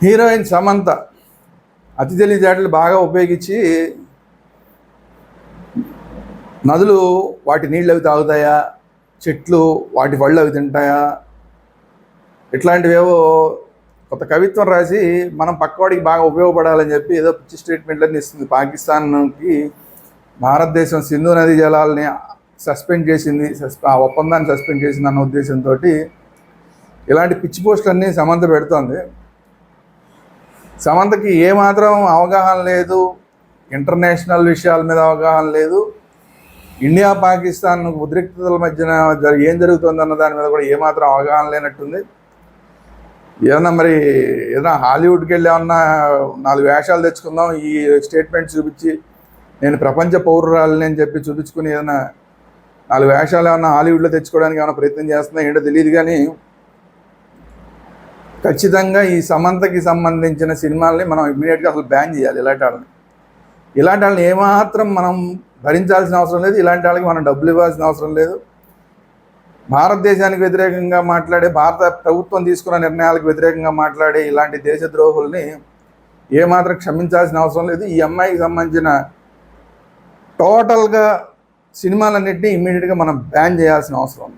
Heroine Samantha అతి తెలివితేటలు బాగా ఉపయోగించి నదులు వాటి నీళ్ళు అవి తాగుతాయా, చెట్లు వాటి పళ్ళు అవి తింటాయా, ఇట్లాంటివేవో కొత్త కవిత్వం రాసి మనం పక్కవాడికి బాగా ఉపయోగపడాలని చెప్పి ఏదో పిచ్చి స్టేట్మెంట్లన్నీ ఇస్తుంది. పాకిస్తాన్కి భారతదేశం సింధు నదీ జలాలని సస్పెండ్ చేసింది, ఆ ఒప్పందాన్ని సస్పెండ్ చేసింది అన్న ఉద్దేశంతో ఇలాంటి పిచ్చి పోస్టులన్నీ సమంత పెడుతోంది. సమంతకి ఏమాత్రం అవగాహన లేదు, ఇంటర్నేషనల్ విషయాల మీద అవగాహన లేదు, ఇండియా పాకిస్తాన్ ఉద్రిక్తతల మధ్యన ఏం జరుగుతుందన్న దాని మీద కూడా ఏమాత్రం అవగాహన లేనట్టుంది. ఏదైనా హాలీవుడ్కి వెళ్ళి ఏమన్నా 4 వేషాలు తెచ్చుకుందాం, ఈ స్టేట్మెంట్ చూపించి నేను ప్రపంచ పౌరురాలని అని చెప్పి చూపించుకుని ఏదైనా 4 వేషాలు ఏమన్నా హాలీవుడ్లో తెచ్చుకోవడానికి ఏమైనా ప్రయత్నం చేస్తున్నా ఏంటో తెలియదు. కానీ ఖచ్చితంగా ఈ సమంతకి సంబంధించిన సినిమాల్ని మనం ఇమ్మీడియట్గా అసలు బ్యాన్ చేయాలి. ఇలాంటి వాళ్ళని ఏమాత్రం మనం భరించాల్సిన అవసరం లేదు, ఇలాంటి వాళ్ళకి మనం డబ్బులు ఇవ్వాల్సిన అవసరం లేదు. భారతదేశానికి వ్యతిరేకంగా మాట్లాడే, భారత ప్రభుత్వం తీసుకున్న నిర్ణయాలకు వ్యతిరేకంగా మాట్లాడే ఇలాంటి దేశద్రోహుల్ని ఏమాత్రం క్షమించాల్సిన అవసరం లేదు. ఈ అమ్మాయికి సంబంధించిన టోటల్గా సినిమాలన్నింటినీ ఇమ్మీడియట్గా మనం బ్యాన్ చేయాల్సిన అవసరం ఉంది.